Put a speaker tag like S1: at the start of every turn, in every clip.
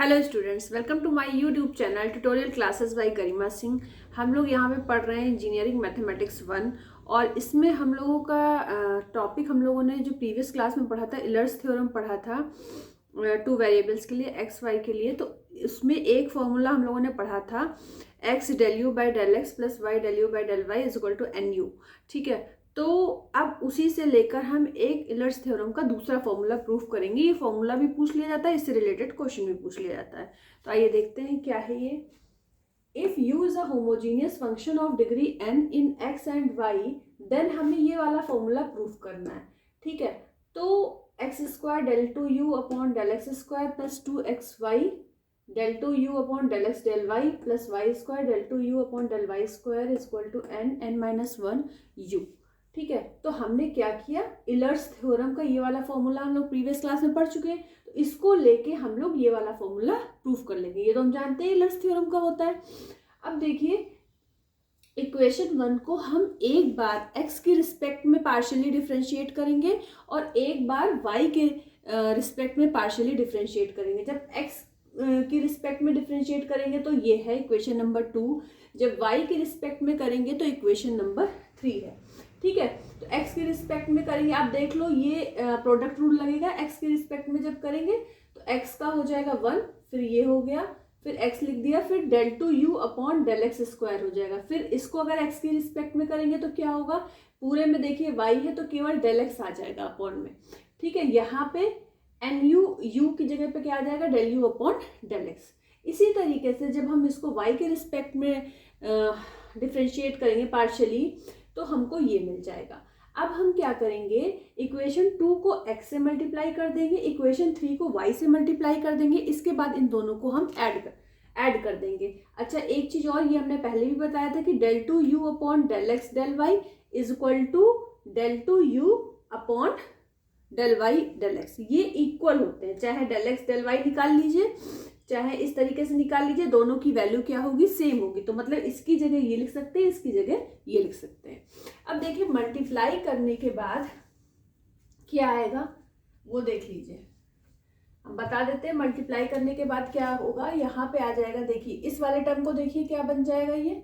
S1: Hello students, welcome to my YouTube channel tutorial classes by Garima Singh. हम लोग यहाँ पे पढ़ रहे हैं इंजीनियरिंग मैथमेटिक्स 1 और इसमें हम लोगों का टॉपिक हम लोगों ने जो प्रीवियस क्लास में पढ़ा था इलर्स थ्योरम पढ़ा था टू वेरिएबल्स के लिए एक्स वाई के लिए। तो उसमें एक फॉर्मूला हम लोगों ने पढ़ा था x del u by del x plus y del u by del y is equal to n u. ठीक है, तो अब उसी से लेकर हम एक इलर्स थ्योरम का दूसरा फॉर्मूला प्रूफ करेंगे। ये फॉर्मूला भी पूछ लिया जाता है, इससे रिलेटेड क्वेश्चन भी पूछ लिया जाता है। तो आइए देखते हैं क्या है ये। If u is a homogeneous function of degree n in x and y, then हमें ये वाला फॉर्मूला प्रूफ करना है। ठीक है, तो x square del two u upon del x square plus two x y del two u upon del x del y plus y square del two u upon del y square is equal to n minus one u. ठीक है, तो हमने क्या किया, इलर्स theorem का ये वाला formula हम लोग प्रीवियस क्लास में पढ़ चुके हैं, तो इसको लेके हम लोग ये वाला फॉर्मूला प्रूफ कर लेंगे। ये तो हम जानते हैं इलर्स थ्योरम का होता है। अब देखिए, इक्वेशन 1 को हम एक बार x की रिस्पेक्ट में पार्शियली डिफरेंशिएट करेंगे और एक बार y के रिस्पेक्ट में पार्शियली डिफरेंशिएट करेंगे। जब x की रिस्पेक्ट में डिफरेंशिएट करेंगे तो ये है इक्वेशन नंबर 2। जब y की रिस्पेक्ट में करेंगे तो इक्वेशन नंबर 3 है। ठीक है, तो x की रिस्पेक्ट में करेंगे, आप देख लो ये प्रोडक्ट रूल लगेगा। x की रिस्पेक्ट में जब करेंगे तो x का हो जाएगा 1, फिर ये हो गया, फिर x लिख दिया, फिर del two u upon del x square हो जाएगा। फिर इसको अगर x की रिस्पेक्ट में करेंगे तो क्या होगा, पूरे में देखिए y है तो केवल डेल एक्स आ जाएगा अपॉन में। ठीक है, यहाँ पे एन यू की जगह पे क्या आ जाएगा, del u upon del x. इसी तरीके से जब हम इसको y के रिस्पेक्ट में डिफ्रेंशिएट करेंगे पार्शियली तो हमको ये मिल जाएगा। अब हम क्या करेंगे, इक्वेशन 2 को x से मल्टीप्लाई कर देंगे, इक्वेशन 3 को y से मल्टीप्लाई कर देंगे, इसके बाद इन दोनों को हम ऐड कर देंगे। अच्छा, एक चीज और, ये हमने पहले भी बताया था कि del two u upon del x del y is equal to del two u upon del y del x. ये इक्वल होते हैं, चाहे डेल एक्स डेल वाई निकाल लीजिए चाहे इस तरीके से निकाल लीजिए, दोनों की वैल्यू क्या होगी, सेम होगी। तो मतलब इसकी जगह ये लिख सकते हैं, इसकी जगह ये लिख सकते हैं। अब देखिए, मल्टीप्लाई करने के बाद क्या आएगा वो देख लीजिए। हम बता देते हैं मल्टीप्लाई करने के बाद क्या होगा। यहाँ पे आ जाएगा, देखिए इस वाले टर्म को देखिए क्या बन जाएगा, ये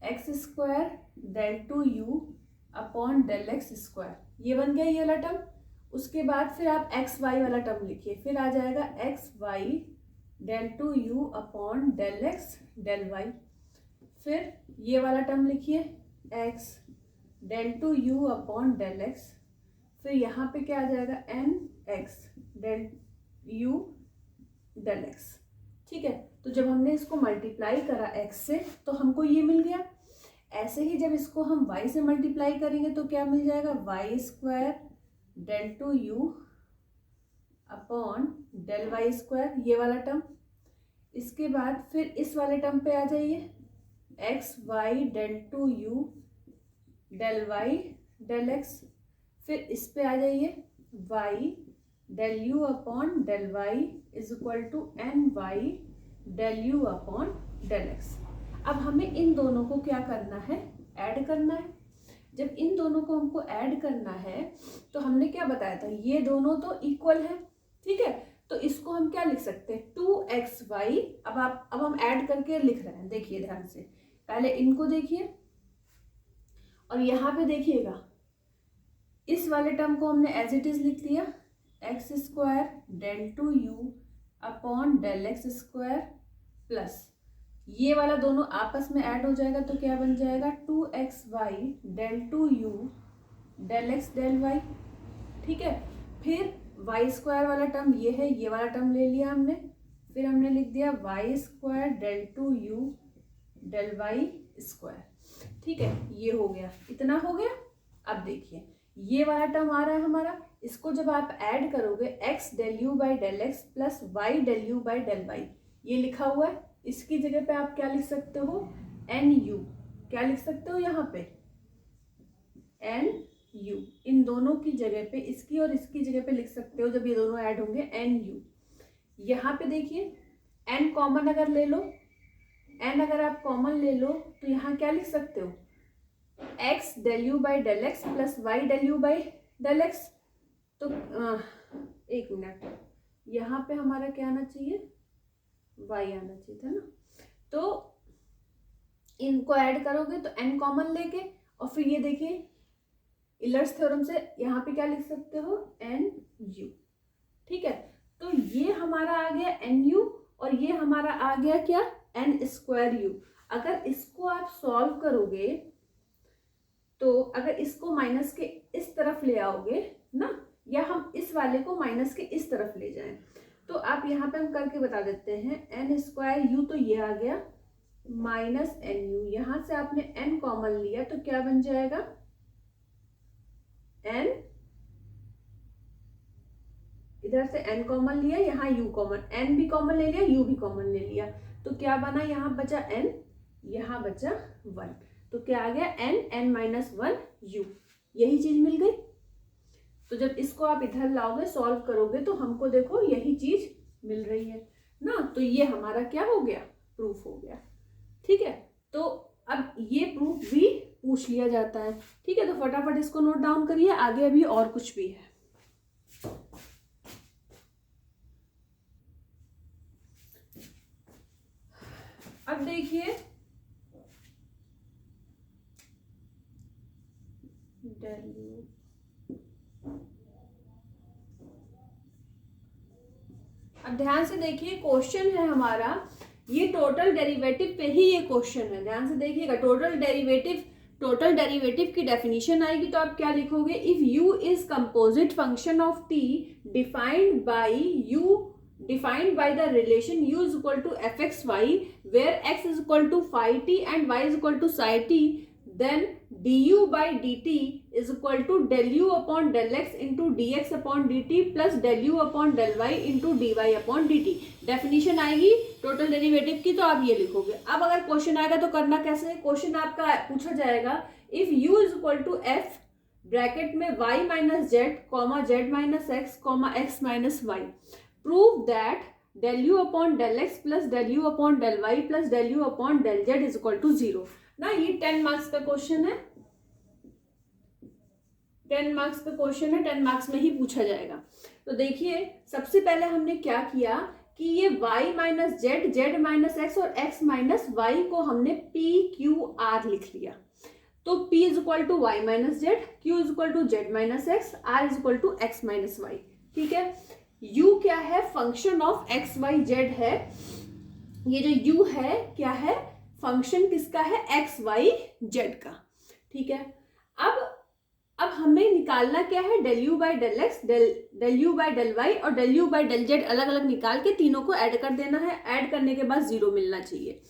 S1: x square del two u upon del x square, ये बन गया ये वाला टर्म। उसके बाद फिर आप एक्स वाई वाला टर्म लिखिए, फिर आ जाएगा x y del two u upon del x del y. फिर ये वाला टर्म लिखिए x del two u upon del x. फिर यहाँ पे क्या आ जाएगा, n x del u del x. ठीक है, तो जब हमने इसको मल्टीप्लाई करा x से तो हमको ये मिल गया। ऐसे ही जब इसको हम y से मल्टीप्लाई करेंगे तो क्या मिल जाएगा, y square del two u upon del y square, ये वाला टर्म। इसके बाद फिर इस वाले टर्म पे आ जाइए, x y del two u del y del x. फिर इस पे आ जाइए, y del u upon del y is equal to n y del u upon del x. अब हमें इन दोनों को क्या करना है, ऐड करना है। जब इन दोनों को हमको ऐड करना है तो हमने क्या बताया था, ये दोनों तो इक्वल है। ठीक है, तो इसको हम क्या लिख सकते हैं, 2xy। अब हम ऐड करके लिख रहे हैं, देखिए ध्यान से, पहले इनको देखिए और यहाँ पे देखिएगा, इस वाले टर्म को हमने एज इट इज लिख दिया, x square del two u upon del x square plus ये वाला दोनों आपस में ऐड हो जाएगा तो क्या बन जाएगा, 2xy del two u del x del y. ठीक है, फिर वाई स्क्वायर वाला टर्म ये है, ये वाला टर्म ले लिया हमने, फिर हमने लिख दिया y square del two u del y square. ठीक है, ये हो गया, इतना हो गया। अब देखिए ये वाला टर्म आ रहा है हमारा, इसको जब आप ऐड करोगे x del u by del x plus y del u by del y, ये लिखा हुआ है, इसकी जगह पे आप क्या लिख सकते हो, एन यू। क्या लिख सकते हो यहाँ पे, एन यू। इन दोनों की जगह पे, इसकी और इसकी जगह पे लिख सकते हो, जब ये दोनों ऐड होंगे, एन यू। यहाँ पे देखिए एन कॉमन अगर ले लो, एन अगर आप कॉमन ले लो तो यहाँ क्या लिख सकते हो, x del u by del x plus y del u by del x. तो एक मिनट, यहाँ पे हमारा क्या आना चाहिए, y आना चाहिए था ना। तो इनको ऐड करोगे तो n कॉमन लेके, और फिर ये देखिए इलर्स थ्योरम से यहाँ पे क्या लिख सकते हो, NU। ठीक है, तो ये हमारा आ गया NU और ये हमारा आ गया क्या, N²U। अगर इसको आप सॉल्व करोगे तो अगर इसको माइनस के इस तरफ ले आओगे ना, या हम इस वाले को माइनस के इस तरफ ले जाएं, तो आप यहाँ पे हम करके बता देते हैं N²U, तो ये आ गया -NU। यहाँ से आपने n कॉमन लिया तो क्या बन जाएगा, n, इधर से n कॉमन लिया, यहाँ u कॉमन, n भी कॉमन ले लिया, u भी कॉमन ले लिया, तो क्या बना, यहाँ बचा n, यहाँ बचा 1, तो क्या आ गया n-1 u, यही चीज मिल गई। तो जब इसको आप इधर लाओगे सॉल्व करोगे तो हमको देखो यही चीज मिल रही है ना, तो ये हमारा क्या हो गया, प्रूफ हो गया। ठीक है, तो अब ये प्रूफ भी पूछ लिया जाता है। ठीक है, तो फटाफट इसको नोट डाउन करिए, आगे अभी और कुछ भी है। अब देखिए अब ध्यान से देखिए, क्वेश्चन है हमारा, ये टोटल डेरिवेटिव पे ही ये क्वेश्चन है, ध्यान से देखिएगा। टोटल डेरिवेटिव की डेफिनेशन आएगी तो आप क्या लिखोगे, if u is composite function of t defined by the relation u is equal to fxy where x is equal to phi t and y is equal to psi t, then du by dt is equal to del u upon del x into dx upon dt plus del u upon del y into dy upon dt। Definition आएगी total derivative की, तो आप ये लिखोगे। अब अगर question आएगा तो करना कैसे है, क्वेश्चन आपका पूछा जाएगा if u is equal to f bracket में y minus z comma z minus x comma x minus y, prove that del u upon del x plus del u upon del y plus del u upon del z is equal to 0 ना। ये 10 marks का question है, 10 marks का question है, 10 marks में ही पूछा जाएगा। तो देखिए सबसे पहले हमने क्या किया कि ये y minus z, z minus x और x माइनस वाई को हमने p q r लिख लिया। तो p is equal to y minus z, q is equal to z minus x, r is equal to x minus y. ठीक है, u क्या है, function of x y z है। ये जो u है क्या है, फंक्शन किसका है, एक्स वाई जेड का। ठीक है, अब हमें निकालना क्या है, del u by del x, del u by del y और del u by del z अलग अलग निकाल के तीनों को ऐड कर देना है। ऐड करने के बाद 0 मिलना चाहिए।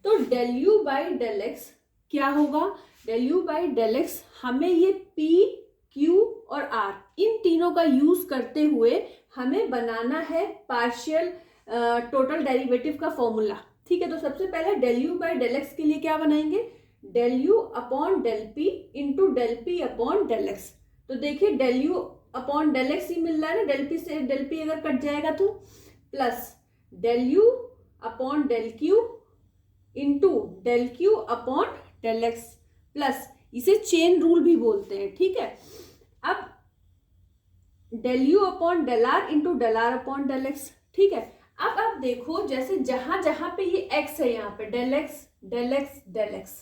S1: तो del u by del x क्या होगा, del u by del x हमें ये p q और r इन तीनों का यूज करते हुए हमें बनाना है पार्शियल टोटल डेरिवेटिव का फॉर्मूला। ठीक है, तो सबसे पहले del u by del x के लिए क्या बनाएंगे, del u upon del p into del p upon del x. तो देखिए del u upon del x ही मिल रहा है ना, डेल पी से डेल पी अगर कट जाएगा तो, plus del u upon del q into del q upon del x, plus इसे चेन रूल भी बोलते हैं। ठीक है, अब del u upon del r into del r upon del x. ठीक है, अब आप देखो जैसे जहां जहां पे ये x है, यहाँ पे del x del x del x,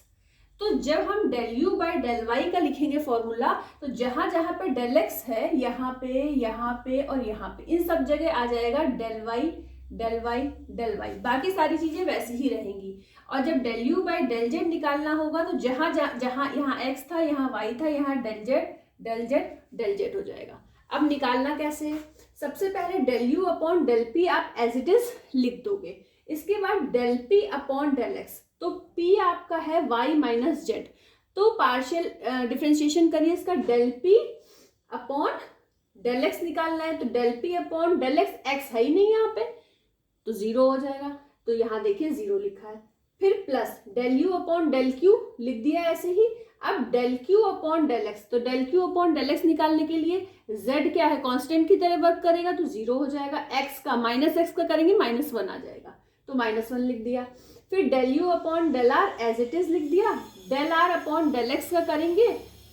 S1: तो जब हम del u by del y का लिखेंगे फॉर्मूला, तो जहां जहां पे डेल एक्स है यहाँ पे और यहाँ पे इन सब जगह आ जाएगा del y del y del y, बाकी सारी चीजें वैसी ही रहेंगी। और जब del u by del z निकालना होगा तो जहां जहां यहाँ x था, यहाँ y था, यहाँ del z del z del z हो जाएगा। अब निकालना कैसे है, सबसे पहले del u upon del p आप एज इट इज लिख दोगे, इसके बाद del p upon del x, तो p आपका है y माइनस जेड, तो पार्शियल डिफरेंशिएशन करिए इसका, del p upon del x निकालना है, तो del p upon del x, x है ही नहीं यहाँ पे तो 0 हो जाएगा, तो यहाँ देखिए 0 लिखा है। फिर plus del u upon del q लिख दिया ऐसे ही। अब del q upon del x, तो del q upon del x निकालने के लिए z क्या है, कांस्टेंट की तरह वर्क करेगा तो 0 हो जाएगा, x का माइनस एक्स का करेंगे -1 आ जाएगा, तो -1 लिख दिया। फिर del u upon del r as it is लिख दिया, del r upon del x का करेंगे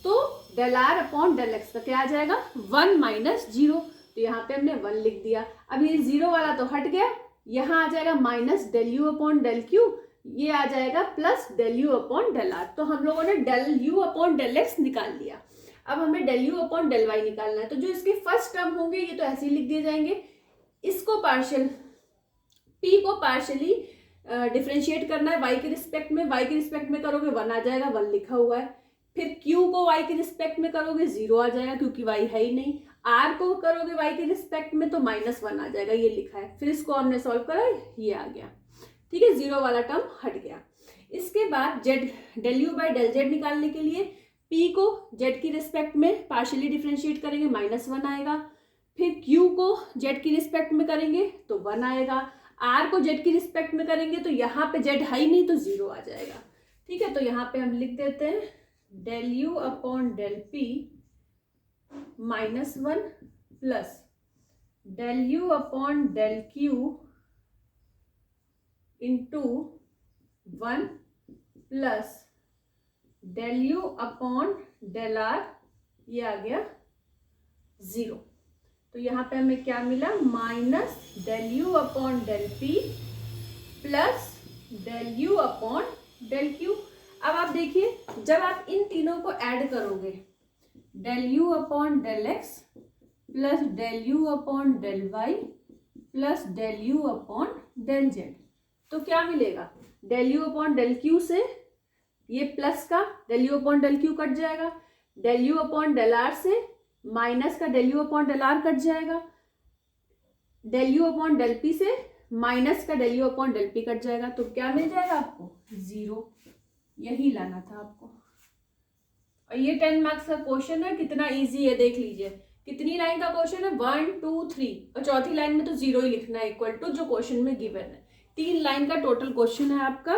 S1: तो del r upon del x का क्या आ जाएगा 1 - 0, तो यहाँ पे हमने 1 लिख दिया। अब ये 0 वाला तो हट गया, यहाँ आ जाएगा minus del u upon del q, ये आ जाएगा plus del u upon del r. तो हम लोगों ने del u upon del x निकाल लिया। अब हमें del u upon del y निकालना है। तो जो इसके फर्स्ट टर्म होंगे ये तो ऐसे ही लिख दिए जाएंगे। इसको पार्शियल पी को पार्शियली डिफ्रेंशिएट करना है y के रिस्पेक्ट में। y के रिस्पेक्ट में करोगे 1 आ जाएगा, 1 लिखा हुआ है। फिर q को y के रिस्पेक्ट में करोगे 0 आ जाएगा क्योंकि y है ही नहीं। r को करोगे y के रिस्पेक्ट में तो -1 आ जाएगा, ये लिखा है। फिर इसको हमने सॉल्व करा, ये आ गया। ठीक है, 0 वाला टर्म हट गया। इसके बाद z del u by del z निकालने के लिए p को z की रिस्पेक्ट में पार्शियली डिफ्रेंशिएट करेंगे, -1 आएगा। फिर q को z की रिस्पेक्ट में करेंगे तो 1 आएगा। r को z की रिस्पेक्ट में करेंगे तो यहाँ पे z है ही नहीं तो 0 आ जाएगा। ठीक है, तो यहाँ पे हम लिख देते हैं del u upon del p -1 plus del u upon del q into 1 plus del u upon del r, ये आ गया 0। तो यहाँ पे हमें क्या मिला, minus del u upon del p plus del u upon del q. अब आप देखिए, जब आप इन तीनों को ऐड करोगे, del u upon del x plus del u upon del y plus del u upon del z, तो क्या मिलेगा, del u upon del q से ये प्लस का del u upon del q cut जाएगा, del u upon del r से minus का del u upon del r cut जाएगा, del u upon del p से माइनस का del u upon del p cut जाएगा। तो क्या मिल जाएगा आपको, 0। यही लाना था आपको। और ये 10 मार्क्स का क्वेश्चन है, कितना इजी है देख लीजिए। कितनी लाइन का क्वेश्चन है, 1 2 3, और चौथी लाइन में तो 0 ही लिखना है, इक्वल टू जो क्वेश्चन में गिवन है। 3 लाइन का टोटल क्वेश्चन है आपका,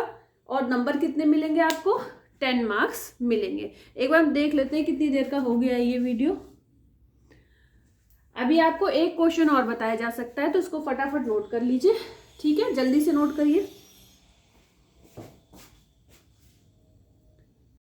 S1: और नंबर कितने मिलेंगे आपको, 10 मार्क्स मिलेंगे। एक बार हम देख लेते हैं कितनी देर का हो गया है ये वीडियो। अभी आपको एक क्वेश्चन और बताया जा सकता है, तो इसको फटाफट नोट कर लीजिए। ठीक है, जल्दी से नोट करिए।